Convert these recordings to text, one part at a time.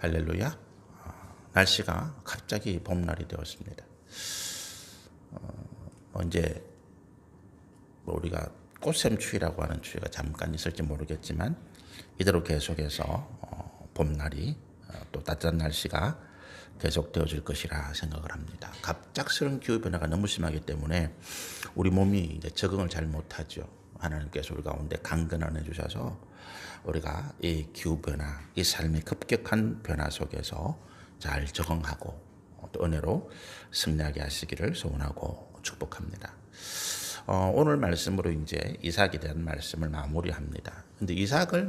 할렐루야. 날씨가 갑자기 봄날이 되었습니다. 언제 우리가 꽃샘추위라고 하는 추위가 잠깐 있을지 모르겠지만 이대로 계속해서 봄날이 또 따뜻한 날씨가 계속 되어질 것이라 생각을 합니다. 갑작스러운 기후변화가 너무 심하기 때문에 우리 몸이 이제 적응을 잘 못하죠. 하나님께서 우리 가운데 강건을 해주셔서 우리가 이 기후변화, 이 삶의 급격한 변화 속에서 잘 적응하고 또 은혜로 승리하게 하시기를 소원하고 축복합니다. 오늘 말씀으로 이제 이삭에 대한 말씀을 마무리합니다. 근데 이삭의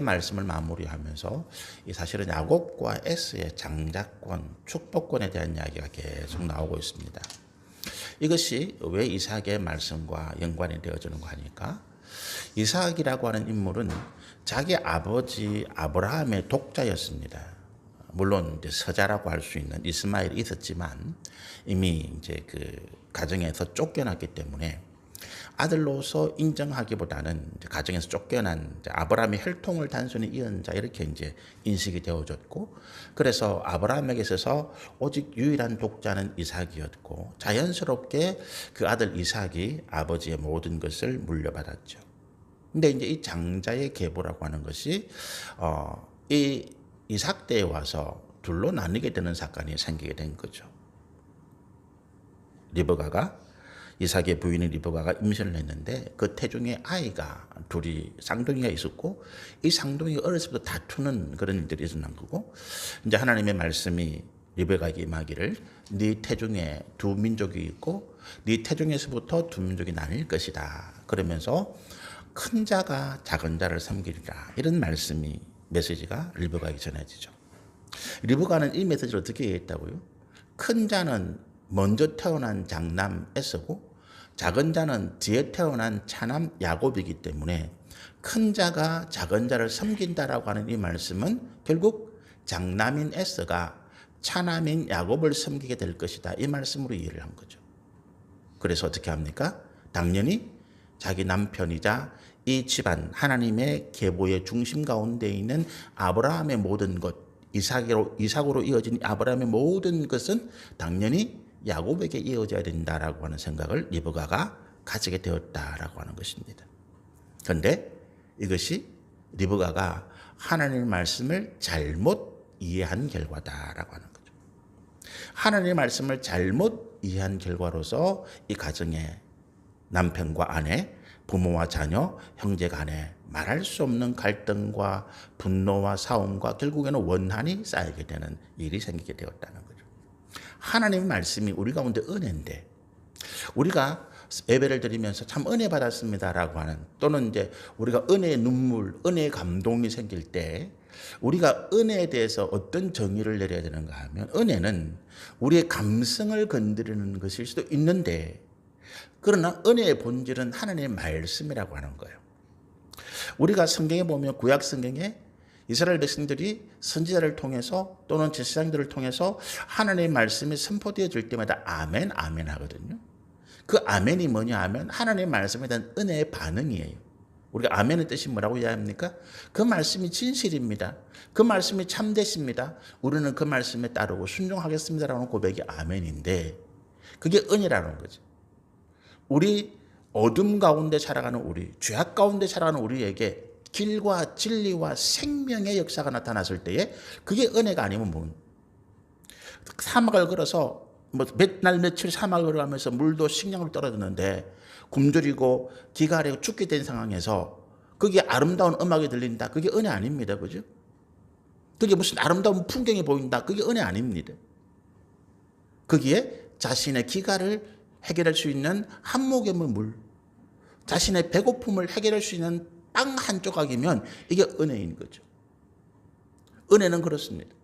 말씀을 마무리하면서 사실은 야곱과 에스의 장자권, 축복권에 대한 이야기가 계속 나오고 있습니다. 이것이 왜 이삭의 말씀과 연관이 되어지는가 하니까 이삭이라고 하는 인물은 자기 아버지 아브라함의 독자였습니다. 물론 이제 서자라고 할 수 있는 이스마엘이 있었지만 이미 이제 그 가정에서 쫓겨났기 때문에 아들로서 인정하기보다는 이제 가정에서 쫓겨난 아브라함의 혈통을 단순히 이은 자 이렇게 이제 인식이 되어졌고, 그래서 아브라함에게 있어서 오직 유일한 독자는 이삭이었고 자연스럽게 그 아들 이삭이 아버지의 모든 것을 물려받았죠. 근데 이제 이 장자의 계보라고 하는 것이 이 이삭 때에 와서 둘로 나뉘게 되는 사건이 생기게 된 거죠. 리브가가 이삭의 부인인 리브가가 임신을 했는데 그 태중에 아이가 둘이 쌍둥이가 있었고, 이 쌍둥이가 어렸을 때부터 다투는 그런 일들이 일어난 거고, 이제 하나님의 말씀이 리브가에게 임하기를 네 태중에 두 민족이 있고 네 태중에서부터 두 민족이 나뉠 것이다. 그러면서 큰 자가 작은 자를 섬기리라. 이런 말씀이 메시지가 리브가에게 전해지죠. 리브가는 이 메시지를 어떻게 이해했다고요? 큰 자는 먼저 태어난 장남 에서고 작은 자는 뒤에 태어난 차남 야곱이기 때문에 큰 자가 작은 자를 섬긴다라고 하는 이 말씀은 결국 장남인 에서가 차남인 야곱을 섬기게 될 것이다. 이 말씀으로 이해를 한 거죠. 그래서 어떻게 합니까? 당연히 자기 남편이자 이 집안 하나님의 계보의 중심 가운데 있는 아브라함의 모든 것, 이삭으로 이어진 아브라함의 모든 것은 당연히 야곱에게 이어져야 된다라고 하는 생각을 리브가가 가지게 되었다라고 하는 것입니다. 그런데 이것이 리브가가 하나님의 말씀을 잘못 이해한 결과다라고 하는 거죠. 하나님의 말씀을 잘못 이해한 결과로서 이 가정에 남편과 아내, 부모와 자녀, 형제 간에 말할 수 없는 갈등과 분노와 싸움과 결국에는 원한이 쌓이게 되는 일이 생기게 되었다는 거죠. 하나님의 말씀이 우리 가운데 은혜인데 우리가 예배를 드리면서 참 은혜 받았습니다라고 하는, 또는 이제 우리가 은혜의 눈물, 은혜의 감동이 생길 때 우리가 은혜에 대해서 어떤 정의를 내려야 되는가 하면, 은혜는 우리의 감성을 건드리는 것일 수도 있는데 그러나 은혜의 본질은 하나님의 말씀이라고 하는 거예요. 우리가 성경에 보면 구약 성경에 이스라엘 백성들이 선지자를 통해서 또는 제사장들을 통해서 하나님의 말씀이 선포되어질 때마다 아멘 아멘 하거든요. 그 아멘이 뭐냐 하면 하나님의 말씀에 대한 은혜의 반응이에요. 우리가 아멘의 뜻이 뭐라고 이해합니까? 그 말씀이 진실입니다. 그 말씀이 참되십니다. 우리는 그 말씀에 따르고 순종하겠습니다라는 고백이 아멘인데, 그게 은혜라는 거죠. 우리 어둠 가운데 살아가는 우리, 죄악 가운데 살아가는 우리에게 길과 진리와 생명의 역사가 나타났을 때에 그게 은혜가 아니면 뭐, 사막을 걸어서 몇 날 며칠 사막을 걸어가면서 물도 식량을 떨어졌는데 굶주리고 기가 아래고 죽게 된 상황에서 그게 아름다운 음악이 들린다. 그게 은혜 아닙니다. 그죠? 그게 무슨 아름다운 풍경이 보인다. 그게 은혜 아닙니다. 거기에 자신의 기가를 해결할 수 있는 한 모금의 물, 자신의 배고픔을 해결할 수 있는 땅 한 조각이면 이게 은혜인 거죠. 은혜는 그렇습니다.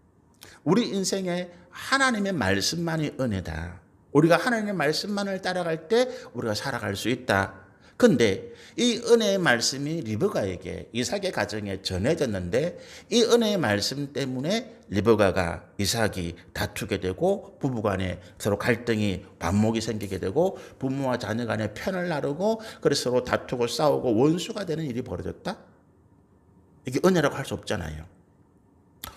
우리 인생에 하나님의 말씀만이 은혜다. 우리가 하나님의 말씀만을 따라갈 때 우리가 살아갈 수 있다. 그런데 이 은혜의 말씀이 리브가에게 이삭의 가정에 전해졌는데 이 은혜의 말씀 때문에 리브가가 이삭이 다투게 되고 부부간에 서로 갈등이 반목이 생기게 되고 부모와 자녀 간에 편을 나누고 그래서 서로 다투고 싸우고 원수가 되는 일이 벌어졌다? 이게 은혜라고 할 수 없잖아요.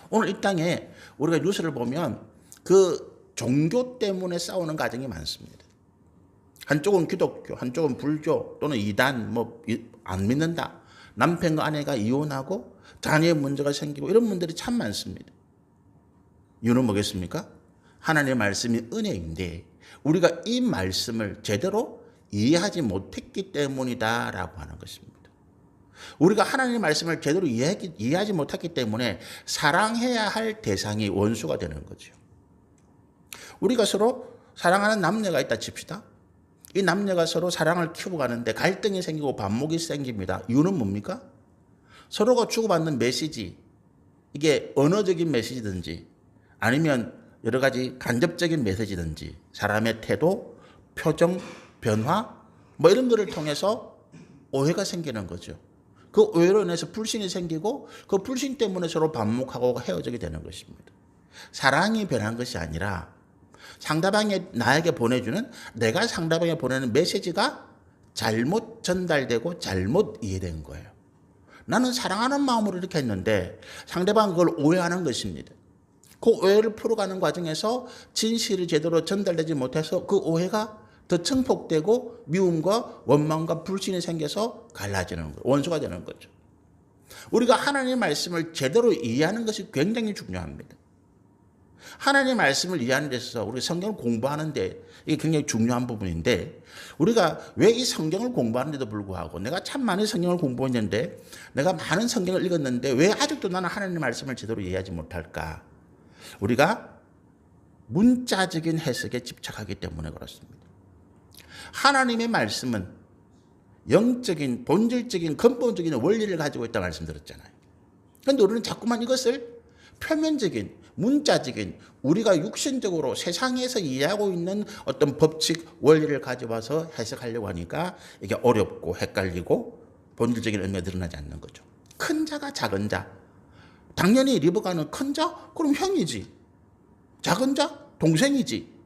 오늘 이 땅에 우리가 뉴스를 보면 그 종교 때문에 싸우는 가정이 많습니다. 한쪽은 기독교, 한쪽은 불교 또는 이단 안 믿는다. 남편과 아내가 이혼하고 자녀의 문제가 생기고 이런 분들이 참 많습니다. 이유는 뭐겠습니까? 하나님의 말씀이 은혜인데 우리가 이 말씀을 제대로 이해하지 못했기 때문이다라고 하는 것입니다. 우리가 하나님의 말씀을 제대로 이해하지 못했기 때문에 사랑해야 할 대상이 원수가 되는 거죠. 우리가 서로 사랑하는 남녀가 있다 칩시다. 이 남녀가 서로 사랑을 키우고 가는데 갈등이 생기고 반목이 생깁니다. 이유는 뭡니까? 서로가 주고받는 메시지, 이게 언어적인 메시지든지 아니면 여러 가지 간접적인 메시지든지 사람의 태도, 표정, 변화 이런 거를 통해서 오해가 생기는 거죠. 그 오해로 인해서 불신이 생기고 그 불신 때문에 서로 반목하고 헤어지게 되는 것입니다. 사랑이 변한 것이 아니라 상대방이 나에게 보내주는, 내가 상대방에 보내는 메시지가 잘못 전달되고 잘못 이해된 거예요. 나는 사랑하는 마음으로 이렇게 했는데 상대방은 그걸 오해하는 것입니다. 그 오해를 풀어가는 과정에서 진실이 제대로 전달되지 못해서 그 오해가 더 증폭되고 미움과 원망과 불신이 생겨서 갈라지는 거예요. 원수가 되는 거죠. 우리가 하나님의 말씀을 제대로 이해하는 것이 굉장히 중요합니다. 하나님의 말씀을 이해하는 데 있어서 우리가 성경을 공부하는데 이게 굉장히 중요한 부분인데 우리가 왜 이 성경을 공부하는데도 불구하고 내가 참 많은 성경을 공부했는데 내가 많은 성경을 읽었는데 왜 아직도 나는 하나님의 말씀을 제대로 이해하지 못할까? 우리가 문자적인 해석에 집착하기 때문에 그렇습니다. 하나님의 말씀은 영적인, 본질적인, 근본적인 원리를 가지고 있다고 말씀드렸잖아요. 그런데 우리는 자꾸만 이것을 표면적인, 문자적인, 우리가 육신적으로 세상에서 이해하고 있는 어떤 법칙, 원리를 가져와서 해석하려고 하니까 이게 어렵고 헷갈리고 본질적인 의미가 드러나지 않는 거죠. 큰 자가 작은 자. 당연히 리브가는 큰 자? 그럼 형이지. 작은 자? 동생이지.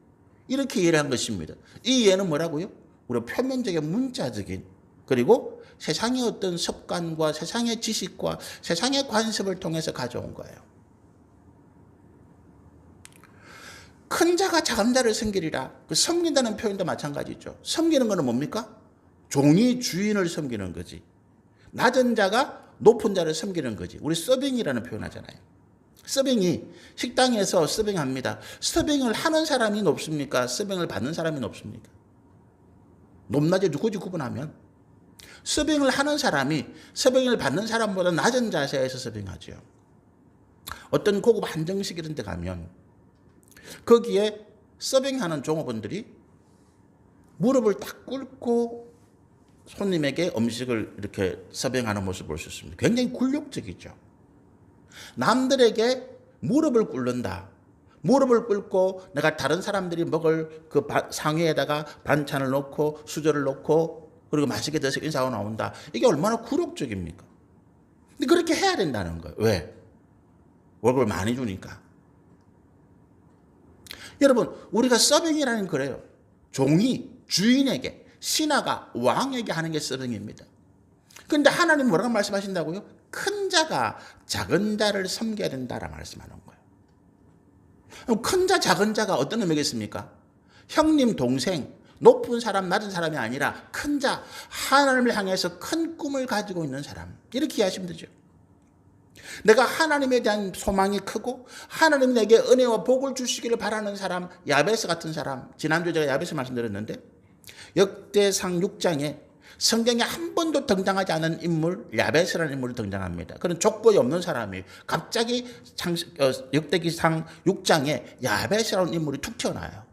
이렇게 이해를 한 것입니다. 이 이해는 뭐라고요? 우리 표면적인 문자적인, 그리고 세상의 어떤 습관과 세상의 지식과 세상의 관습을 통해서 가져온 거예요. 큰 자가 작은 자를 섬기리라. 그 섬긴다는 표현도 마찬가지죠. 섬기는 것은 뭡니까? 종이 주인을 섬기는 거지. 낮은 자가 높은 자를 섬기는 거지. 우리 서빙이라는 표현 하잖아요. 서빙이 식당에서 서빙합니다. 서빙을 하는 사람이 높습니까? 서빙을 받는 사람이 높습니까? 높낮이 굳이 구분하면 서빙을 하는 사람이 서빙을 받는 사람보다 낮은 자세에서 서빙하죠. 어떤 고급 한정식 이런 데 가면 거기에 서빙하는 종업원들이 무릎을 딱 꿇고 손님에게 음식을 이렇게 서빙하는 모습을 볼 수 있습니다. 굉장히 굴욕적이죠. 남들에게 무릎을 꿇는다. 무릎을 꿇고 내가 다른 사람들이 먹을 그 상위에다가 반찬을 놓고 수저를 놓고 그리고 맛있게 드셔서 인사하고 나온다. 이게 얼마나 굴욕적입니까? 근데 그렇게 해야 된다는 거예요. 왜? 월급을 많이 주니까. 여러분, 우리가 서빙이라는 그래요. 종이 주인에게, 신하가 왕에게 하는 게 서빙입니다. 그런데 하나님 뭐라고 말씀하신다고요? 큰 자가 작은 자를 섬겨야 된다라고 말씀하는 거예요. 그럼 큰 자, 작은 자가 어떤 의미겠습니까? 형님, 동생, 높은 사람, 낮은 사람이 아니라 큰 자, 하나님을 향해서 큰 꿈을 가지고 있는 사람. 이렇게 이해하시면 되죠. 내가 하나님에 대한 소망이 크고 하나님 내게 은혜와 복을 주시기를 바라는 사람, 야베스 같은 사람. 지난주에 제가 야베스 말씀드렸는데 역대상 6장에 성경에 한 번도 등장하지 않은 인물, 야베스라는 인물이 등장합니다. 그런 족보에 없는 사람이 갑자기 역대기상 6장에 야베스라는 인물이 툭 튀어나와요.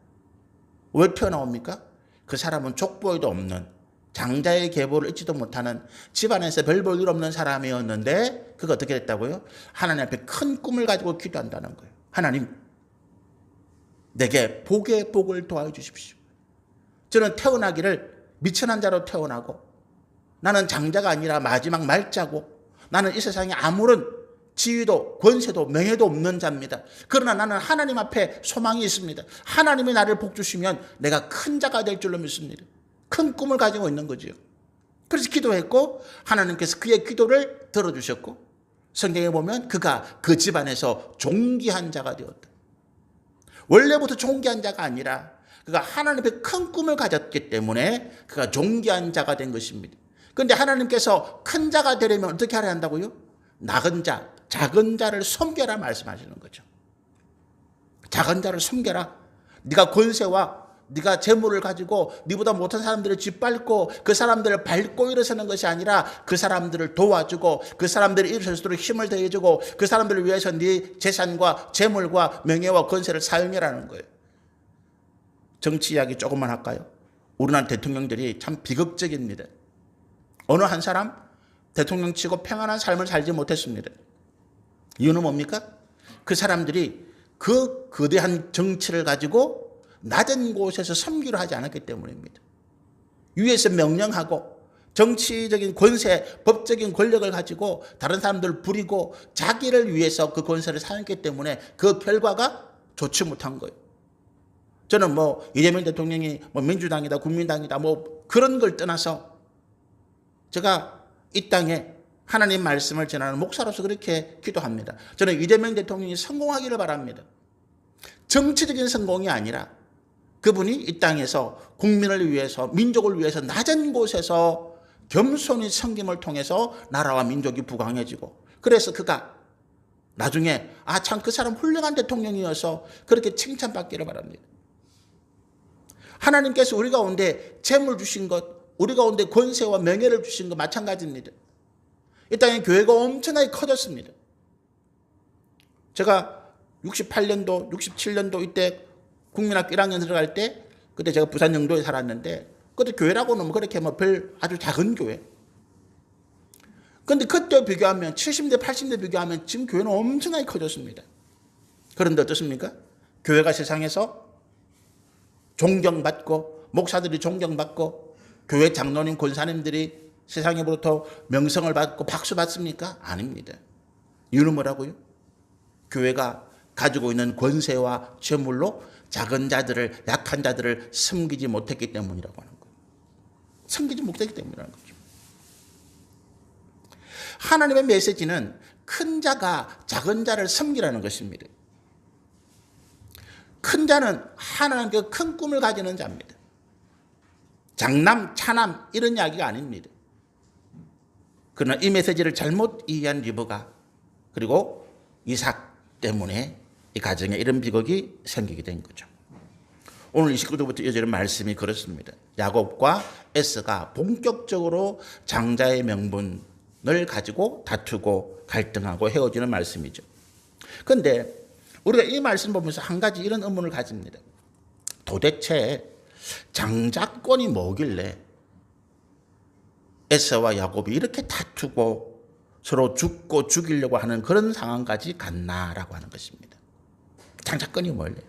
왜 튀어나옵니까? 그 사람은 족보에도 없는, 장자의 계보를 잊지도 못하는, 집안에서 별 볼 일 없는 사람이었는데 그가 어떻게 됐다고요? 하나님 앞에 큰 꿈을 가지고 기도한다는 거예요. 하나님, 내게 복의 복을 도와주십시오. 주십시오. 저는 태어나기를 미천한 자로 태어나고 나는 장자가 아니라 마지막 말자고 나는 이 세상에 아무런 지위도 권세도 명예도 없는 자입니다. 그러나 나는 하나님 앞에 소망이 있습니다. 하나님이 나를 복 주시면 내가 큰 자가 될 줄로 믿습니다. 큰 꿈을 가지고 있는 거지요. 그래서 기도했고 하나님께서 그의 기도를 들어주셨고 성경에 보면 그가 그 집안에서 존귀한 자가 되었다. 원래부터 존귀한 자가 아니라 그가 하나님 앞에 큰 꿈을 가졌기 때문에 그가 존귀한 자가 된 것입니다. 그런데 하나님께서 큰 자가 되려면 어떻게 하려 한다고요? 작은 자, 작은 자를 섬겨라 말씀하시는 거죠. 작은 자를 섬겨라. 네가 권세와 네가 재물을 가지고 네보다 못한 사람들을 짓밟고 그 사람들을 밟고 일어서는 것이 아니라 그 사람들을 도와주고 그 사람들이 일어설 수 있도록 힘을 더해주고 그 사람들을 위해서 네 재산과 재물과 명예와 권세를 사용해라는 거예요. 정치 이야기 조금만 할까요? 우리나라 대통령들이 참 비극적입니다. 어느 한 사람 대통령 치고 평안한 삶을 살지 못했습니다. 이유는 뭡니까? 그 사람들이 그 거대한 정치를 가지고 낮은 곳에서 섬기려 하지 않았기 때문입니다. 위에서 명령하고 정치적인 권세, 법적인 권력을 가지고 다른 사람들을 부리고 자기를 위해서 그 권세를 사용했기 때문에 그 결과가 좋지 못한 거예요. 저는 이재명 대통령이 민주당이다, 국민당이다, 그런 걸 떠나서 제가 이 땅에 하나님 말씀을 전하는 목사로서 그렇게 기도합니다. 저는 이재명 대통령이 성공하기를 바랍니다. 정치적인 성공이 아니라 그분이 이 땅에서 국민을 위해서, 민족을 위해서 낮은 곳에서 겸손히 섬김을 통해서 나라와 민족이 부강해지고, 그래서 그가 나중에 참 그 사람 훌륭한 대통령이어서 그렇게 칭찬받기를 바랍니다. 하나님께서 우리 가운데 재물 주신 것, 우리 가운데 권세와 명예를 주신 것 마찬가지입니다. 이 땅에 교회가 엄청나게 커졌습니다. 제가 68년도, 67년도 이때 국민학교 1학년 들어갈 때, 그때 제가 부산 영도에 살았는데, 그때 교회라고는 그렇게 별 아주 작은 교회. 그런데 그때 비교하면 70대, 80대 비교하면 지금 교회는 엄청나게 커졌습니다. 그런데 어떻습니까? 교회가 세상에서 존경받고 목사들이 존경받고 교회 장로님, 권사님들이 세상에부터 명성을 받고 박수 받습니까? 아닙니다. 이유는 뭐라고요? 교회가 가지고 있는 권세와 재물로 작은 자들을, 약한 자들을 섬기지 못했기 때문이라고 하는 거예요. 섬기지 못했기 때문이라는 거죠. 하나님의 메시지는 큰 자가 작은 자를 섬기라는 것입니다. 큰 자는 하나님께 큰 꿈을 가지는 자입니다. 장남, 차남 이런 이야기가 아닙니다. 그러나 이 메시지를 잘못 이해한 리브가, 그리고 이삭 때문에 이 가정에 이런 비극이 생기게 된 거죠. 오늘 29절부터 이어지는 말씀이 그렇습니다. 야곱과 에서가 본격적으로 장자의 명분을 가지고 다투고 갈등하고 헤어지는 말씀이죠. 그런데 우리가 이 말씀 보면서 한 가지 이런 의문을 가집니다. 도대체 장자권이 뭐길래 에서와 야곱이 이렇게 다투고 서로 죽고 죽이려고 하는 그런 상황까지 갔나라고 하는 것입니다. 장자권이 뭘래요?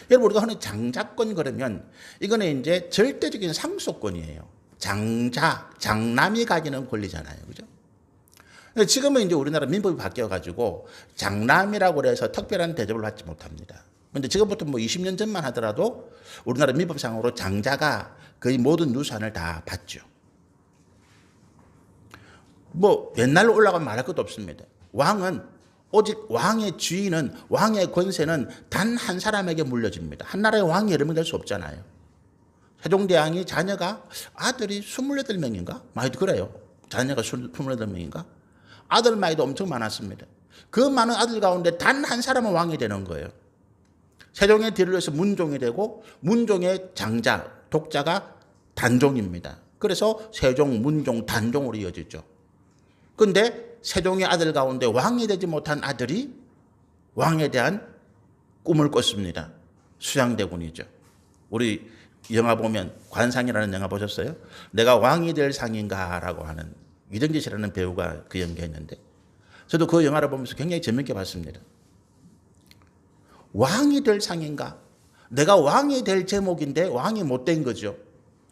여러분, 우리가 하는 장자권 그러면 이거는 이제 절대적인 상속권이에요. 장자, 장남이 가지는 권리잖아요. 그죠? 지금은 이제 우리나라 민법이 바뀌어가지고 장남이라고 해서 특별한 대접을 받지 못합니다. 그런데 지금부터 20년 전만 하더라도 우리나라 민법상으로 장자가 거의 모든 유산을 다 받죠. 옛날로 올라가면 말할 것도 없습니다. 왕은 오직 왕의 지위는, 왕의 권세는 단 한 사람에게 물려집니다. 한 나라의 왕이 여러 명 될 수 없잖아요. 세종대왕이 자녀가 아들이 28명인가? 많이도 그래요. 자녀가 28명인가? 아들마이도 엄청 많았습니다. 그 많은 아들 가운데 단 한 사람은 왕이 되는 거예요. 세종의 뒤를 이어서 문종이 되고, 문종의 장자, 독자가 단종입니다. 그래서 세종, 문종, 단종으로 이어지죠. 그런데 세종의 아들 가운데 왕이 되지 못한 아들이 왕에 대한 꿈을 꿨습니다. 수양대군이죠. 우리 영화 보면 관상이라는 영화 보셨어요? 내가 왕이 될 상인가 라고 하는 이정재 씨라는 배우가 그 연기했는데, 저도 그 영화를 보면서 굉장히 재밌게 봤습니다. 왕이 될 상인가? 내가 왕이 될 제목인데 왕이 못 된 거죠.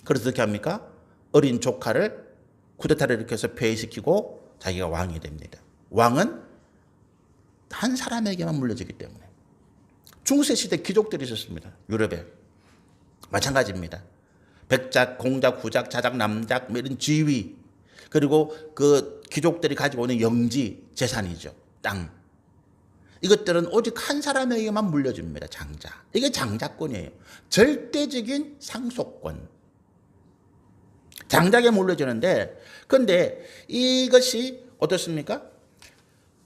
그래서 어떻게 합니까? 어린 조카를 쿠데타를 일으켜서 폐위시키고 자기가 왕이 됩니다. 왕은 한 사람에게만 물려지기 때문에. 중세시대 귀족들이 있었습니다. 유럽에. 마찬가지입니다. 백작, 공작, 후작, 자작, 남작 이런 지위. 그리고 그 귀족들이 가지고 있는 영지 재산이죠. 땅. 이것들은 오직 한 사람에게만 물려줍니다. 장자. 이게 장자권이에요. 절대적인 상속권. 장자에게 물려주는데, 근데 이것이 어떻습니까?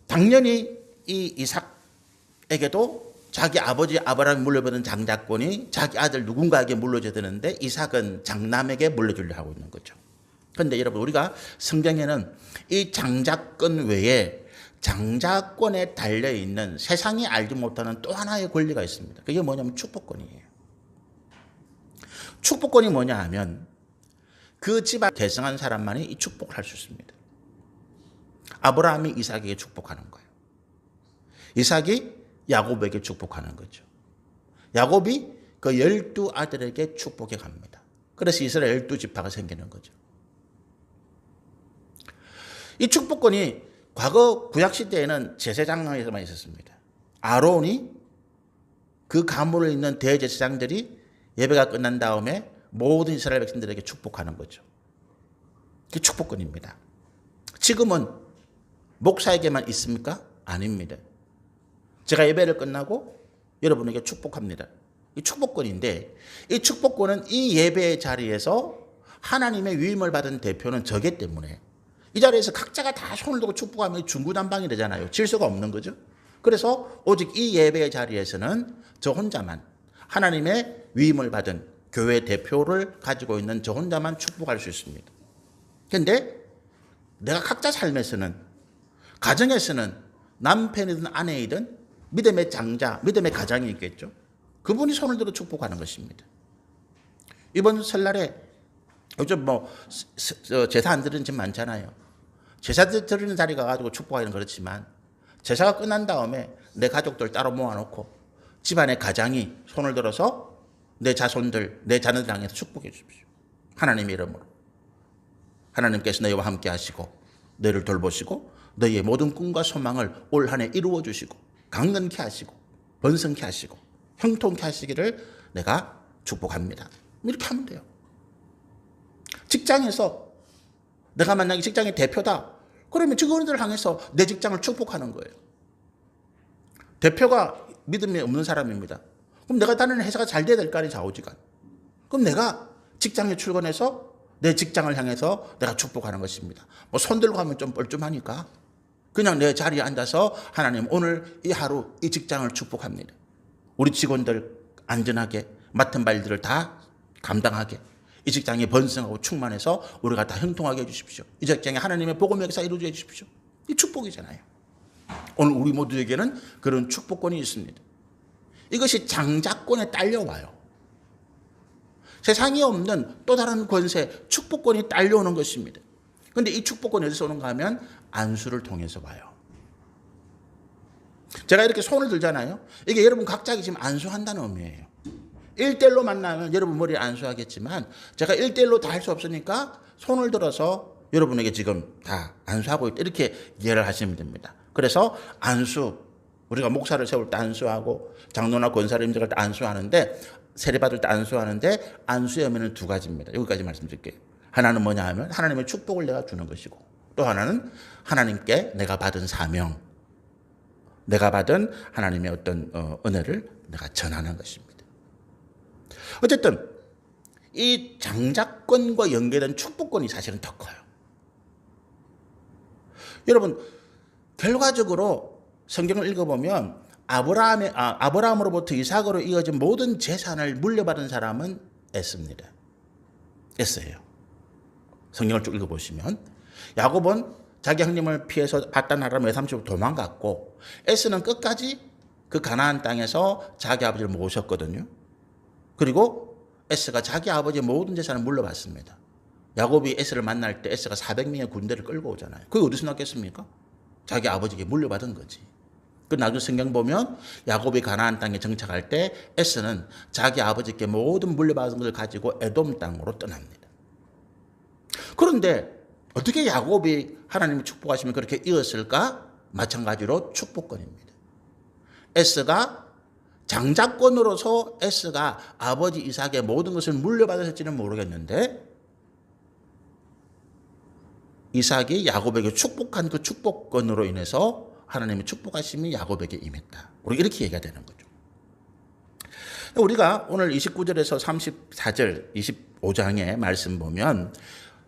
당연히 이 이삭에게도 자기 아버지 아브라함이 물려받은 장자권이 자기 아들 누군가에게 물려줘야 되는데 이삭은 장남에게 물려주려 하고 있는 거죠. 그런데 여러분, 우리가 성경에는 이 장자권 외에 장자권에 달려있는 세상이 알지 못하는 또 하나의 권리가 있습니다. 그게 뭐냐면 축복권이에요. 축복권이 뭐냐 하면 그 집안 계승한 사람만이 이 축복을 할 수 있습니다. 아브라함이 이삭에게 축복하는 거예요. 이삭이 야곱에게 축복하는 거죠. 야곱이 그 12아들에게 축복해 갑니다. 그래서 이스라엘 12지파가 생기는 거죠. 이 축복권이 과거 구약시대에는 제사장에서만 있었습니다. 아론이 그 가문에 있는 대제사장들이 예배가 끝난 다음에 모든 이스라엘 백성들에게 축복하는 거죠. 그게 축복권입니다. 지금은 목사에게만 있습니까? 아닙니다. 제가 예배를 끝나고 여러분에게 축복합니다. 이 축복권인데 이 축복권은 이 예배의 자리에서 하나님의 위임을 받은 대표는 저기 때문에 이 자리에서 각자가 다 손을 들고 축복하면 중구난방이 되잖아요. 질서가 없는 거죠. 그래서 오직 이 예배의 자리에서는 저 혼자만 하나님의 위임을 받은 교회 대표를 가지고 있는 저 혼자만 축복할 수 있습니다. 그런데 내가 각자 삶에서는 가정에서는 남편이든 아내이든 믿음의 장자, 믿음의 가장이 있겠죠. 그분이 손을 들어 축복하는 것입니다. 이번 설날에 요즘 제사 안 드리는 집 많잖아요. 제사 드리는 자리 가가지고 축복하기는 그렇지만 제사가 끝난 다음에 내 가족들 따로 모아놓고 집안의 가장이 손을 들어서 내 자손들, 내 자녀들 향해서 축복해 주십시오. 하나님의 이름으로. 하나님께서 너희와 함께 하시고 너희를 돌보시고 너희의 모든 꿈과 소망을 올 한 해 이루어 주시고 강건케 하시고 번성케 하시고 형통케 하시기를 내가 축복합니다. 이렇게 하면 돼요. 직장에서 내가 만약에 직장의 대표다. 그러면 직원들을 향해서 내 직장을 축복하는 거예요. 대표가 믿음이 없는 사람입니다. 그럼 내가 다니는 회사가 잘 돼야 될 거 아니에요, 좌우지간. 그럼 내가 직장에 출근해서 내 직장을 향해서 내가 축복하는 것입니다. 손 들고 하면 좀 뻘쭘하니까 그냥 내 자리에 앉아서 하나님 오늘 이 하루 이 직장을 축복합니다. 우리 직원들 안전하게 맡은 바일들을 다 감당하게 이 직장이 번성하고 충만해서 우리가 다 형통하게 해주십시오. 이 직장에 하나님의 복음의 역사 이루어져 해주십시오. 이 축복이잖아요. 오늘 우리 모두에게는 그런 축복권이 있습니다. 이것이 장자권에 딸려와요. 세상에 없는 또 다른 권세, 축복권이 딸려오는 것입니다. 그런데 이 축복권이 어디서 오는가 하면 안수를 통해서 와요. 제가 이렇게 손을 들잖아요. 이게 여러분 각자에게 지금 안수한다는 의미예요. 1대1로 만나면 여러분 머리에 안수하겠지만 제가 1대1로 다 할 수 없으니까 손을 들어서 여러분에게 지금 다 안수하고 있다. 이렇게 이해를 하시면 됩니다. 그래서 안수, 우리가 목사를 세울 때 안수하고 장로나 권사를 임직할 때 안수하는데 세례받을 때 안수하는데 안수의 의미는 두 가지입니다. 여기까지 말씀드릴게요. 하나는 뭐냐 하면 하나님의 축복을 내가 주는 것이고 또 하나는 하나님께 내가 받은 사명, 내가 받은 하나님의 어떤 은혜를 내가 전하는 것입니다. 어쨌든 이 장자권과 연계된 축복권이 사실은 더 커요. 여러분 결과적으로 성경을 읽어보면 아브라함으로부터 이삭으로 이어진 모든 재산을 물려받은 사람은 에스입니다. 에스예요. 성경을 쭉 읽어보시면 야곱은 자기 형님을 피해서 바단 아람 외삼촌으로 도망갔고 에스는 끝까지 그 가나안 땅에서 자기 아버지를 모셨거든요. 그리고 에스가 자기 아버지의 모든 재산을 물려받습니다. 야곱이 에스를 만날 때 에스가 400명의 군대를 끌고 오잖아요. 그게 어디서 났겠습니까? 자기 아버지에게 물려받은 거지. 그 나중에 성경 보면 야곱이 가나안 땅에 정착할 때 에스는 자기 아버지께 모든 물려받은 것을 가지고 에돔 땅으로 떠납니다. 그런데 어떻게 야곱이 하나님이 축복하시면 그렇게 이었을까? 마찬가지로 축복권입니다. 에스가 장자권으로서 에스가 아버지 이삭의 모든 것을 물려받았을지는 모르겠는데 이삭이 야곱에게 축복한 그 축복권으로 인해서 하나님의 축복하심이 야곱에게 임했다. 우리 이렇게 얘기가 되는 거죠. 우리가 오늘 29절에서 34절, 25장의 말씀 보면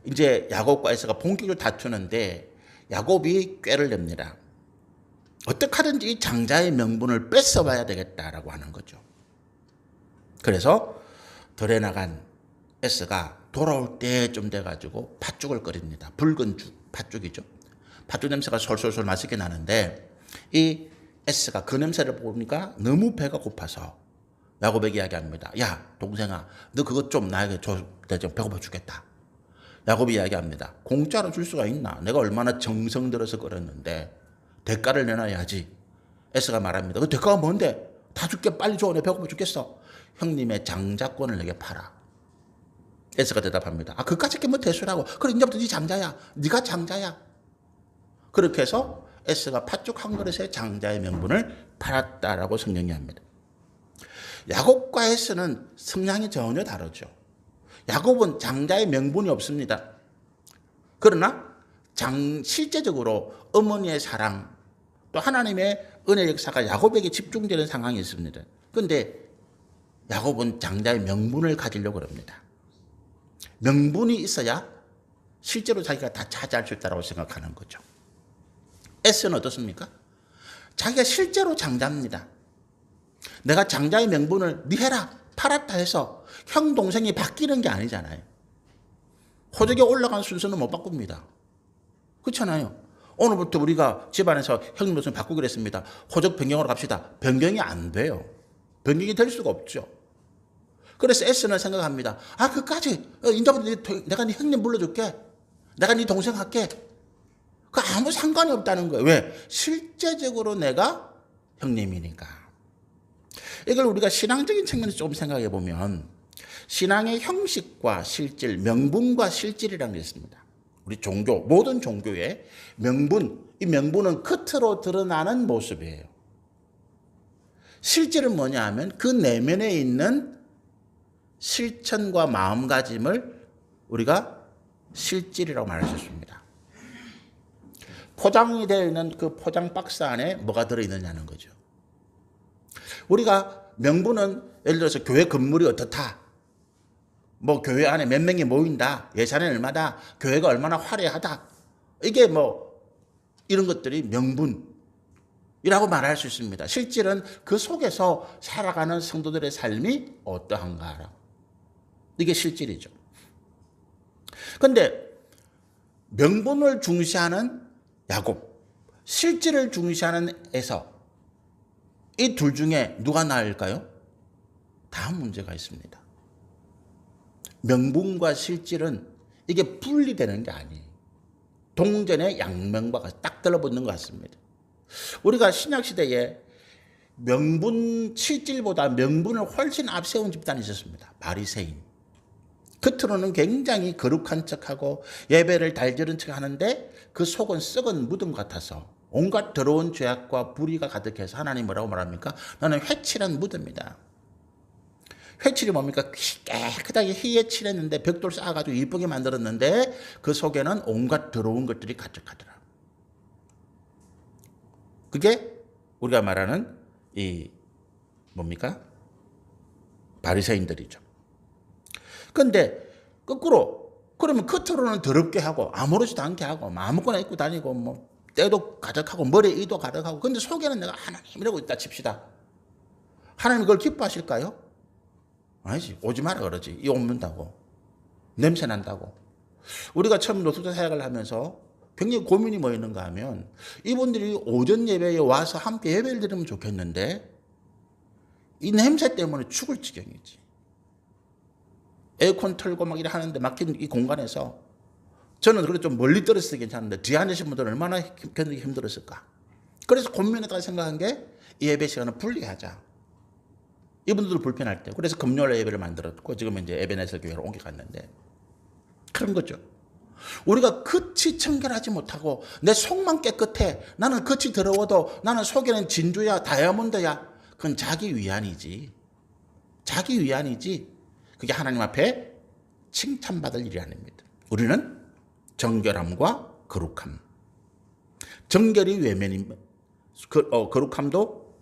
이제 야곱과 에서가 본격적으로 다투는데 야곱이 꾀를 냅니다. 어떻게 하든지 이 장자의 명분을 뺏어봐야 되겠다라고 하는 거죠. 그래서 들에 나간 에서가 돌아올 때쯤 돼가지고 팥죽을 끓입니다. 붉은 죽, 팥죽이죠. 팥죽 냄새가 솔솔솔 맛있게 나는데 이 에서가 그 냄새를 보니까 너무 배가 고파서 야곱에게 이야기합니다. 야, 동생아, 너 그것 좀 나에게 줘. 내가 좀 배고파 죽겠다. 야곱이 이야기합니다. 공짜로 줄 수가 있나? 내가 얼마나 정성 들여서 끓였는데 대가를 내놔야지. 에서가 말합니다. 그 대가가 뭔데? 다 줄게. 빨리 줘. 내가 배고파 죽겠어. 형님의 장자권을 내게 팔아. 에서가 대답합니다. 아, 그까짓 게 뭐 대수라고. 그래, 이제부터 네 장자야. 네가 장자야. 그렇게 해서 에서가 팥죽 한 그릇에 장자의 명분을 팔았다라고 성경이 합니다. 야곱과 에서는 성향이 전혀 다르죠. 야곱은 장자의 명분이 없습니다. 그러나 실제적으로 어머니의 사랑 또 하나님의 은혜 역사가 야곱에게 집중되는 상황이 있습니다. 그런데 야곱은 장자의 명분을 가지려고 합니다. 명분이 있어야 실제로 자기가 다 차지할 수 있다고 생각하는 거죠. 에서는 어떻습니까? 자기가 실제로 장자입니다. 내가 장자의 명분을 네 해라 팔았다 해서 형 동생이 바뀌는 게 아니잖아요. 호적에 올라간 순서는 못 바꿉니다. 그렇잖아요. 오늘부터 우리가 집안에서 형님 동생 바꾸기로 했습니다. 호적 변경으로 갑시다. 변경이 안 돼요. 변경이 될 수가 없죠. 그래서 에서는 생각합니다. 아, 그까지 이제부터 내가 네 형님 불러줄게. 내가 네 동생 할게. 그 아무 상관이 없다는 거예요. 왜? 실제적으로 내가 형님이니까. 이걸 우리가 신앙적인 측면에서 조금 생각해 보면 신앙의 형식과 실질, 명분과 실질이라는 게 있습니다. 우리 종교, 모든 종교의 명분, 이 명분은 겉으로 드러나는 모습이에요. 실질은 뭐냐 하면 그 내면에 있는 실천과 마음가짐을 우리가 실질이라고 말할 수 있습니다. 포장이 되어 있는 그 포장 박스 안에 뭐가 들어있느냐는 거죠. 우리가 명분은 예를 들어서 교회 건물이 어떻다. 뭐 교회 안에 몇 명이 모인다. 예산이 얼마다. 교회가 얼마나 화려하다. 이게 뭐 이런 것들이 명분이라고 말할 수 있습니다. 실질은 그 속에서 살아가는 성도들의 삶이 어떠한가. 이게 실질이죠. 그런데 명분을 중시하는 야곱, 실질을 중시하는 에서 이 둘 중에 누가 나을까요? 다음 문제가 있습니다. 명분과 실질은 이게 분리되는 게 아니에요. 동전의 양면과 같이 딱 들어붙는 것 같습니다. 우리가 신약시대에 명분, 실질보다 명분을 훨씬 앞세운 집단이 있었습니다. 바리새인. 겉으로는 굉장히 거룩한 척하고 예배를 달저른 척하는데 그 속은 썩은 무덤 같아서 온갖 더러운 죄악과 불의가 가득해서 하나님 뭐라고 말합니까? 너는 회칠한 무덤이다. 회칠이 뭡니까? 깨끗하게 희에 칠했는데 벽돌 쌓아가지고 이쁘게 만들었는데 그 속에는 온갖 더러운 것들이 가득하더라. 그게 우리가 말하는 이 뭡니까? 바리새인들이죠. 그런데 거꾸로 그러면 겉으로는 더럽게 하고 아무렇지도 않게 하고 아무거나 입고 다니고 뭐 때도 가득하고 머리에 이도 가득하고 근데 속에는 내가 하나님이라고 있다 칩시다. 하나님 그걸 기뻐하실까요? 아니지. 오지 마라 그러지. 이 옮는다고. 냄새 난다고. 우리가 처음 노숙자 사역을 하면서 굉장히 고민이 뭐 있는가 하면 이분들이 오전 예배에 와서 함께 예배를 드리면 좋겠는데 이 냄새 때문에 죽을 지경이지. 에어컨 틀고 막 이래 하는데 막힌 이 공간에서 저는 그래도 좀 멀리 떨어져서 괜찮은데 뒤에 앉으신 분들은 얼마나 견디기 힘들었을까. 그래서 고민하다가 생각한 게 이 예배 시간을 분리하자. 이분들도 불편할 때. 그래서 금요일 예배를 만들었고 지금 이제 에베네zer 교회로 옮겨갔는데 그런 거죠. 우리가 겉이 청결하지 못하고 내 속만 깨끗해. 나는 겉이 더러워도 나는 속에는 진주야 다이아몬드야. 그건 자기 위안이지. 자기 위안이지. 그게 하나님 앞에 칭찬받을 일이 아닙니다. 우리는 정결함과 거룩함. 정결이 외면이면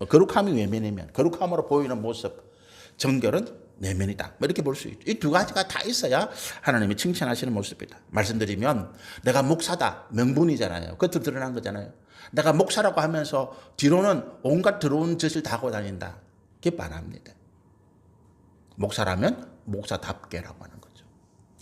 거룩함이 외면이면 거룩함으로 보이는 모습, 정결은 내면이다. 뭐 이렇게 볼 수 있죠. 이 두 가지가 다 있어야 하나님이 칭찬하시는 모습이다. 말씀드리면 내가 목사다. 명분이잖아요. 겉으로 드러난 거잖아요. 내가 목사라고 하면서 뒤로는 온갖 더러운 짓을 다 하고 다닌다. 그게 반합니다. 목사라면 목사답게라고 하는 거죠.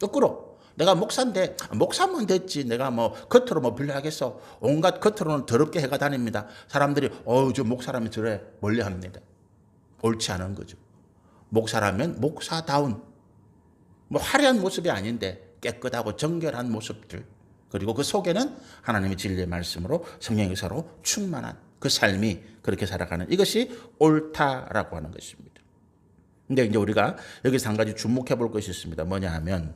거꾸로 내가 목사인데 목사면 됐지. 내가 뭐 겉으로 뭐 불리하겠어. 온갖 겉으로는 더럽게 해가 다닙니다. 사람들이 저 목사라면 저래 멀리합니다. 옳지 않은 거죠. 목사라면 목사다운 뭐 화려한 모습이 아닌데 깨끗하고 정결한 모습들, 그리고 그 속에는 하나님의 진리의 말씀으로 성령의 역사로 충만한 그 삶이 그렇게 살아가는 이것이 옳다라고 하는 것입니다. 근데 이제 우리가 여기서 한 가지 주목해 볼 것이 있습니다. 뭐냐 하면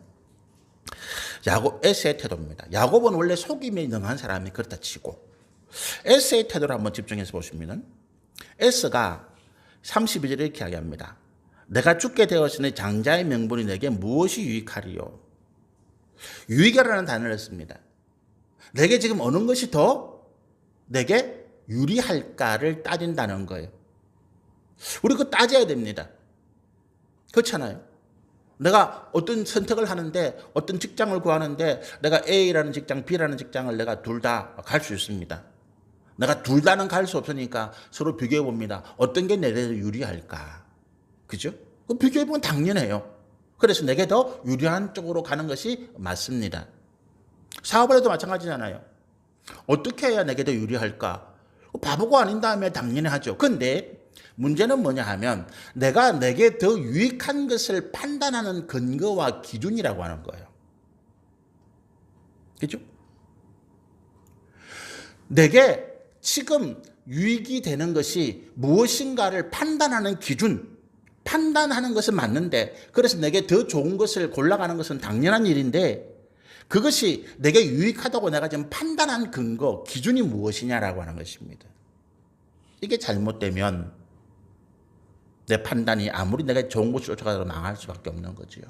에스의 태도입니다. 야곱은 원래 속임에 능한 사람이 그렇다 치고 에스의 태도를 한번 집중해서 보시면 에스가 32절에 이렇게 이야기합니다. 내가 죽게 되었으니 장자의 명분이 내게 무엇이 유익하리요? 유익이라는 단어를 씁니다. 내게 지금 어느 것이 더 내게 유리할까를 따진다는 거예요. 우리 그거 따져야 됩니다. 그렇잖아요. 내가 어떤 선택을 하는데 어떤 직장을 구하는데 내가 A라는 직장, B라는 직장을 내가 둘 다 갈 수 있습니다. 내가 둘 다는 갈 수 없으니까 서로 비교해 봅니다. 어떤 게 내게 유리할까? 그죠? 그럼 비교해 보면 당연해요. 그래서 내게 더 유리한 쪽으로 가는 것이 맞습니다. 사업을 해도 마찬가지잖아요. 어떻게 해야 내게 더 유리할까? 바보가 아닌 다음에 당연히 하죠. 근데 문제는 뭐냐 하면 내가 내게 더 유익한 것을 판단하는 근거와 기준이라고 하는 거예요. 그죠? 내게 지금 유익이 되는 것이 무엇인가를 판단하는 기준, 판단하는 것은 맞는데 그래서 내게 더 좋은 것을 골라가는 것은 당연한 일인데 그것이 내게 유익하다고 내가 지금 판단한 근거, 기준이 무엇이냐라고 하는 것입니다. 이게 잘못되면 내 판단이 아무리 내가 좋은 곳을 쫓아가도 망할 수밖에 없는 거지요.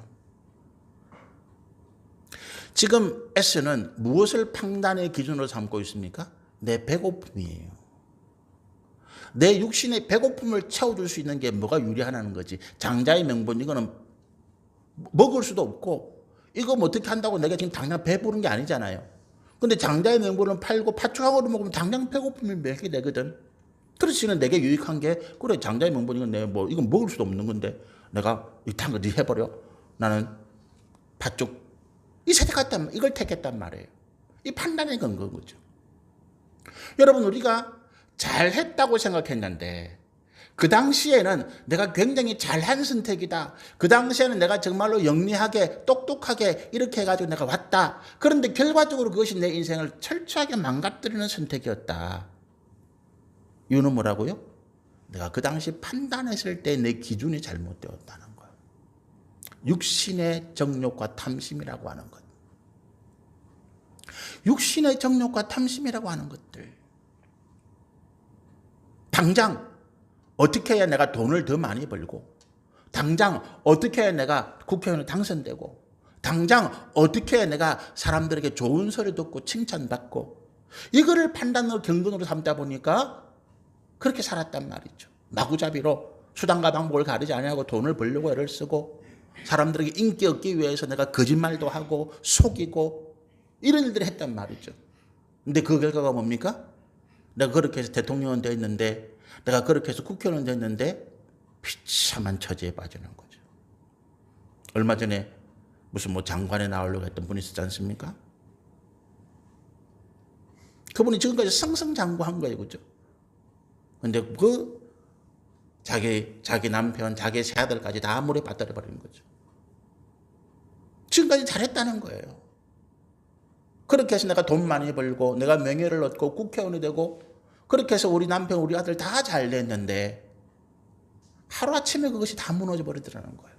지금 S는 무엇을 판단의 기준으로 삼고 있습니까? 내 배고픔이에요. 내 육신의 배고픔을 채워줄 수 있는 게 뭐가 유리하다는 거지. 장자의 명분, 이거는 먹을 수도 없고 이거 뭐 어떻게 한다고 내가 지금 당장 배부른 게 아니잖아요. 근데 장자의 명분을 팔고 파충항으로 먹으면 당장 배고픔이 몇개 되거든. 그래서 내게 유익한 게 그래 장자의 명분 이건 내가 뭐 이건 먹을 수도 없는 건데 내가 이딴 거 해버려. 나는 팥죽 이걸 택했단 말이에요. 이 판단의 근거인 거죠. 여러분 우리가 잘했다고 생각했는데 그 당시에는 내가 굉장히 잘한 선택이다. 그 당시에는 내가 정말로 영리하게 똑똑하게 이렇게 해가지고 내가 왔다. 그런데 결과적으로 그것이 내 인생을 철저하게 망가뜨리는 선택이었다. 이유는 뭐라고요? 내가 그 당시 판단했을 때 내 기준이 잘못되었다는 거예요. 육신의 정욕과 탐심이라고 하는 것. 육신의 정욕과 탐심이라고 하는 것들. 당장 어떻게 해야 내가 돈을 더 많이 벌고, 당장 어떻게 해야 내가 국회의원에 당선되고, 당장 어떻게 해야 내가 사람들에게 좋은 소리 듣고 칭찬받고, 이거를 판단으로 경건으로 삼다 보니까 그렇게 살았단 말이죠. 마구잡이로 수단과 방법을 가리지 않고 돈을 벌려고 애를 쓰고, 사람들에게 인기 얻기 위해서 내가 거짓말도 하고 속이고 이런 일들을 했단 말이죠. 근데 그 결과가 뭡니까? 내가 그렇게 해서 대통령은 됐는데, 내가 그렇게 해서 국회의원은 됐는데 비참한 처지에 빠지는 거죠. 얼마 전에 무슨 뭐 장관에 나오려고 했던 분이 있었지 않습니까? 그분이 지금까지 승승장구한 거예요. 그죠? 근데 자기 남편, 자기 새 아들까지 다 물에 빠뜨려 버리는 거죠. 지금까지 잘했다는 거예요. 그렇게 해서 내가 돈 많이 벌고 내가 명예를 얻고 국회의원이 되고 그렇게 해서 우리 남편, 우리 아들 다 잘 됐는데 하루아침에 그것이 다 무너져 버리더라는 거예요.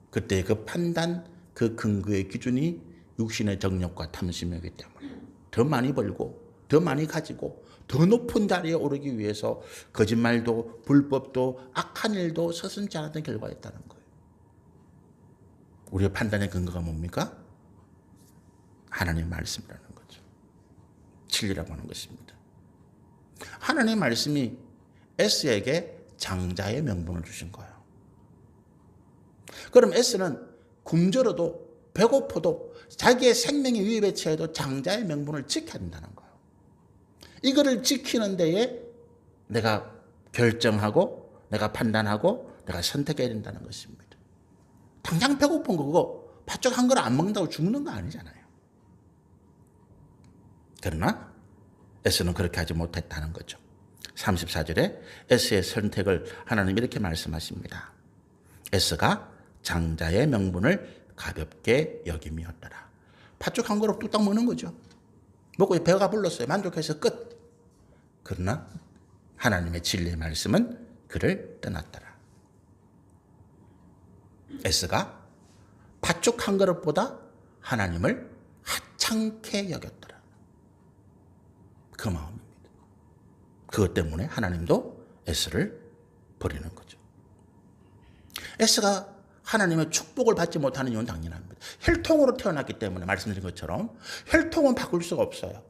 그때 그 판단, 그 근거의 기준이 육신의 정욕과 탐심이기 때문에 더 많이 벌고 더 많이 가지고 더 높은 자리에 오르기 위해서 거짓말도 불법도 악한 일도 서슴지 않았던 결과였다는 거예요. 우리의 판단의 근거가 뭡니까? 하나님 말씀이라는 거죠. 진리라고 하는 것입니다. 하나님의 말씀이 S에게 장자의 명분을 주신 거예요. 그럼 S는 굶주려도 배고파도 자기의 생명이 위협에 처해도 장자의 명분을 지켜야 된다는 거예요. 이거를 지키는 데에 내가 결정하고 내가 판단하고 내가 선택해야 된다는 것입니다. 당장 배고픈 거 그거 팥죽 한 그릇 안 먹는다고 죽는 거 아니잖아요. 그러나 S는 그렇게 하지 못했다는 거죠. 34절에 S의 선택을 하나님이 이렇게 말씀하십니다. S가 장자의 명분을 가볍게 여김이었더라. 팥죽 한 그릇 뚝딱 먹는 거죠. 먹고 배가 불렀어요. 만족해서 끝. 그러나 하나님의 진리의 말씀은 그를 떠났더라. S가 팥죽 한 그릇보다 하나님을 하찮게 여겼더라. 그 마음입니다. 그것 때문에 하나님도 S를 버리는 거죠. S가 하나님의 축복을 받지 못하는 이유는 당연합니다. 혈통으로 태어났기 때문에 말씀드린 것처럼 혈통은 바꿀 수가 없어요.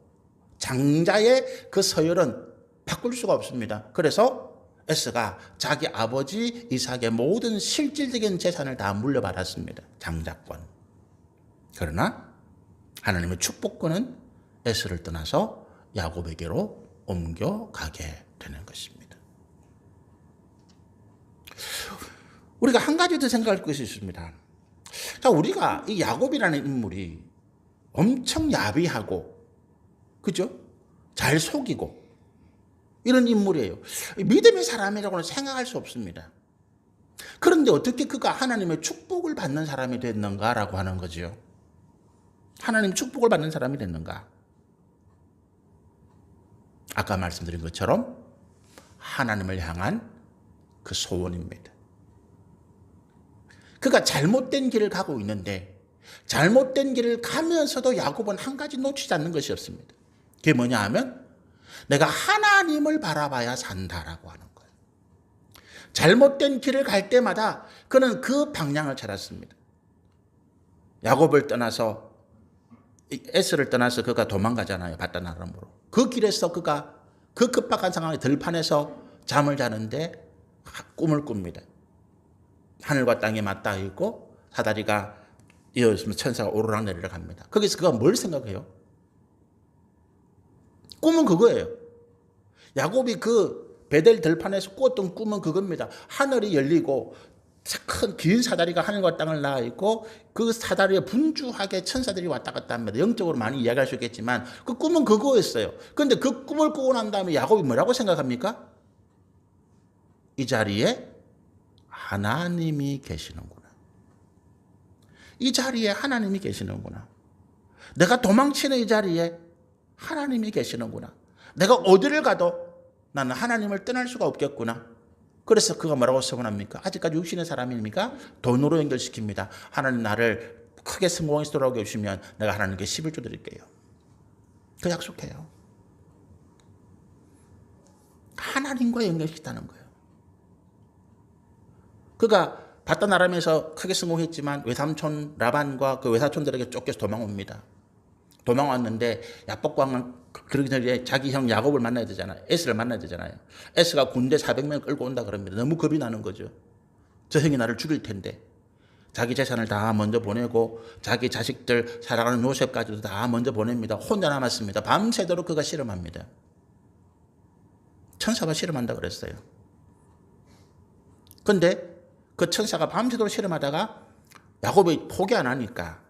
장자의 그 서열은 바꿀 수가 없습니다. 그래서 S가 자기 아버지 이삭의 모든 실질적인 재산을 다 물려받았습니다. 장자권. 그러나 하나님의 축복권은 S를 떠나서 야곱에게로 옮겨가게 되는 것입니다. 우리가 한 가지 더 생각할 것이 있습니다. 자, 우리가 이 야곱이라는 인물이 엄청 야비하고, 그죠? 잘 속이고, 이런 인물이에요. 믿음의 사람이라고는 생각할 수 없습니다. 그런데 어떻게 그가 하나님의 축복을 받는 사람이 됐는가라고 하는 거죠. 하나님 축복을 받는 사람이 됐는가? 아까 말씀드린 것처럼 하나님을 향한 그 소원입니다. 그가 잘못된 길을 가고 있는데 잘못된 길을 가면서도 야곱은 한 가지 놓치지 않는 것이었습니다. 그게 뭐냐 하면 내가 하나님을 바라봐야 산다라고 하는 거예요. 잘못된 길을 갈 때마다 그는 그 방향을 찾았습니다. 야곱을 떠나서 에스를 떠나서 그가 도망가잖아요. 바단 아람으로. 그 길에서 그가 그 급박한 상황에 들판에서 잠을 자는데 꿈을 꿉니다. 하늘과 땅이 맞닿아 있고 사다리가 이어있으면 천사가 오르락 내리락 합니다. 거기서 그가 뭘 생각해요? 꿈은 그거예요. 야곱이 그 베델 들판에서 꾸었던 꿈은 그겁니다. 하늘이 열리고 큰 긴 사다리가 하늘과 땅을 낳아 있고 그 사다리에 분주하게 천사들이 왔다 갔다 합니다. 영적으로 많이 이야기할 수 있겠지만 그 꿈은 그거였어요. 그런데 그 꿈을 꾸고 난 다음에 야곱이 뭐라고 생각합니까? 이 자리에 하나님이 계시는구나. 이 자리에 하나님이 계시는구나. 내가 도망치는 이 자리에 하나님이 계시는구나. 내가 어디를 가도 나는 하나님을 떠날 수가 없겠구나. 그래서 그가 뭐라고 서원합니까? 아직까지 육신의 사람입니까? 돈으로 연결시킵니다. 하나님 나를 크게 성공해서 돌아오게 해주시면 내가 하나님께 11조 드릴게요. 그 약속해요. 하나님과 연결시켰다는 거예요. 그가 바단 아람에서 크게 성공했지만 외삼촌 라반과 그 외사촌들에게 쫓겨서 도망옵니다. 도망왔는데 야복 왕은 그러기 전에 자기 형 야곱을 만나야 되잖아요. 에스를 만나야 되잖아요. 에스가 군대 400명 끌고 온다 그럽니다. 너무 겁이 나는 거죠. 저 형이 나를 죽일 텐데. 자기 재산을 다 먼저 보내고 자기 자식들 사랑하는 요셉까지도 다 먼저 보냅니다. 혼자 남았습니다. 밤새도록 그가 실험합니다. 천사가 실험한다 그랬어요. 그런데 그 천사가 밤새도록 실험하다가 야곱이 포기 안 하니까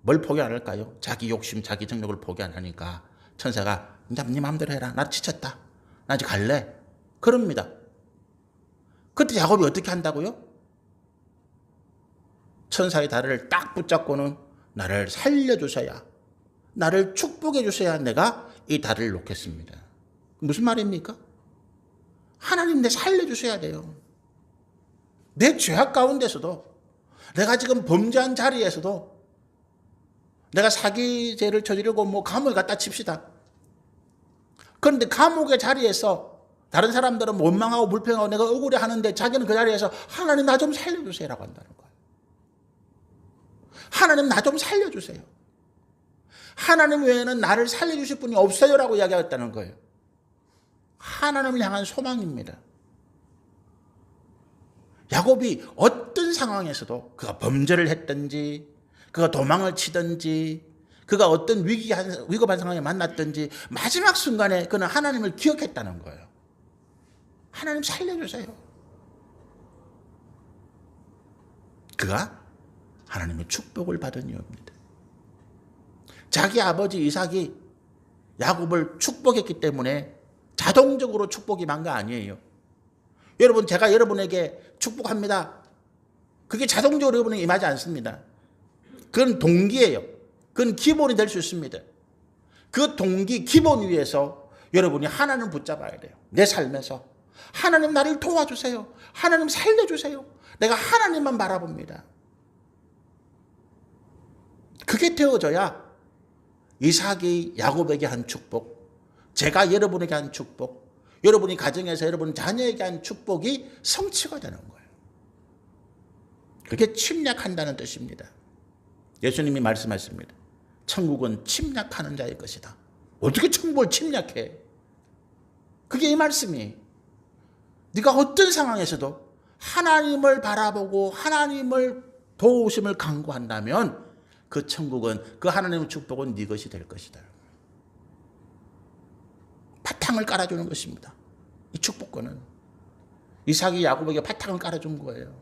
뭘 포기 안 할까요? 자기 욕심, 자기 정욕을 포기 안 하니까 천사가 이제 네 마음대로 해라. 나 지쳤다. 나 이제 갈래. 그럽니다. 그때 야곱이 어떻게 한다고요? 천사의 다리를 딱 붙잡고는 나를 살려주셔야, 나를 축복해 주셔야 내가 이 다리를 놓겠습니다. 무슨 말입니까? 하나님 내 살려주셔야 돼요. 내 죄악 가운데서도, 내가 지금 범죄한 자리에서도, 내가 사기죄를 저지르고 뭐 감옥에 갖다 칩시다. 그런데 감옥의 자리에서 다른 사람들은 원망하고 불평하고 내가 억울해 하는데 자기는 그 자리에서 하나님 나 좀 살려주세요라고 한다는 거예요. 하나님 나 좀 살려주세요. 하나님 외에는 나를 살려주실 분이 없어요라고 이야기했다는 거예요. 하나님을 향한 소망입니다. 야곱이 어떤 상황에서도 그가 범죄를 했든지 그가 도망을 치든지 그가 어떤 위급한 상황에 만났든지 마지막 순간에 그는 하나님을 기억했다는 거예요. 하나님 살려주세요. 그가 하나님의 축복을 받은 이유입니다. 자기 아버지 이삭이 야곱을 축복했기 때문에 자동적으로 축복이 만 거 아니에요. 여러분, 제가 여러분에게 축복합니다. 그게 자동적으로 여러분에게 임하지 않습니다. 그건 동기예요. 그건 기본이 될 수 있습니다. 그 동기, 기본 위에서 여러분이 하나님을 붙잡아야 돼요. 내 삶에서. 하나님 나를 도와주세요. 하나님 살려주세요. 내가 하나님만 바라봅니다. 그게 되어져야 이삭이 야곱에게 한 축복, 제가 여러분에게 한 축복, 여러분이 가정에서 여러분 자녀에게 한 축복이 성취가 되는 거예요. 그게 침략한다는 뜻입니다. 예수님이 말씀하십니다. 천국은 침략하는 자의 것이다. 어떻게 천국을 침략해? 그게 이 말씀이. 네가 어떤 상황에서도 하나님을 바라보고 하나님을 도우심을 간구한다면 그 천국은, 그 하나님의 축복은 네 것이 될 것이다. 바탕을 깔아주는 것입니다. 이 축복권은. 이삭이 야곱에게 바탕을 깔아준 거예요.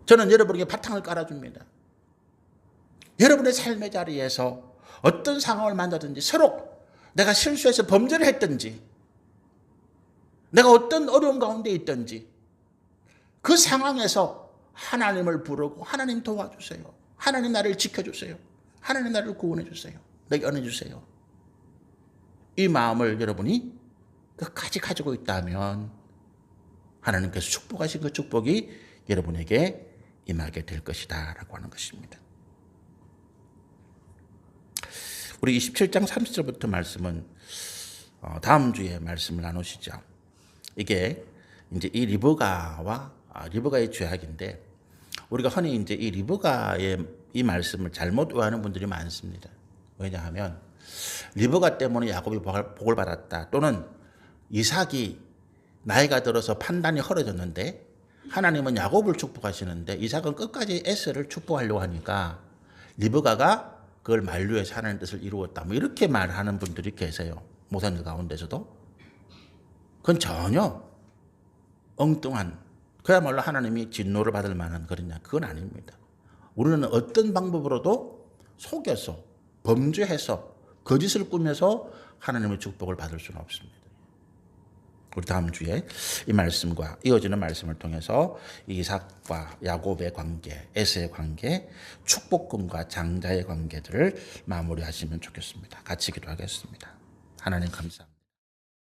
저는 여러분에게 바탕을 깔아줍니다. 여러분의 삶의 자리에서 어떤 상황을 만나든지, 서로 내가 실수해서 범죄를 했든지, 내가 어떤 어려운 가운데 있든지, 그 상황에서 하나님을 부르고 하나님 도와주세요. 하나님 나를 지켜주세요. 하나님 나를 구원해주세요. 내게 은혜주세요. 이 마음을 여러분이 끝까지 가지고 있다면 하나님께서 축복하신 그 축복이 여러분에게 임하게 될 것이다 라고 하는 것입니다. 우리 27장 30절부터 말씀은 다음 주에 말씀을 나누시죠. 이게 이제 이 리브가의 죄악인데, 우리가 흔히 이제 이 리브가의 이 말씀을 잘못 오해하는 분들이 많습니다. 왜냐하면 리브가 때문에 야곱이 복을 받았다, 또는 이삭이 나이가 들어서 판단이 흐려졌는데 하나님은 야곱을 축복하시는데 이삭은 끝까지 에서를 축복하려고 하니까 리브가가 그걸 만류해서 하나님의 뜻을 이루었다, 뭐 이렇게 말하는 분들이 계세요. 목사님들 가운데서도. 그건 전혀 엉뚱한, 그야말로 하나님이 진노를 받을 만한 그러냐, 그건 아닙니다. 우리는 어떤 방법으로도 속여서, 범죄해서, 거짓을 꾸며서 하나님의 축복을 받을 수는 없습니다. 우리 다음 주에 이 말씀과 이어지는 말씀을 통해서 이삭과 야곱의 관계, 에서의 관계, 축복금과 장자의 관계들을 마무리하시면 좋겠습니다. 같이 기도하겠습니다. 하나님 감사합니다.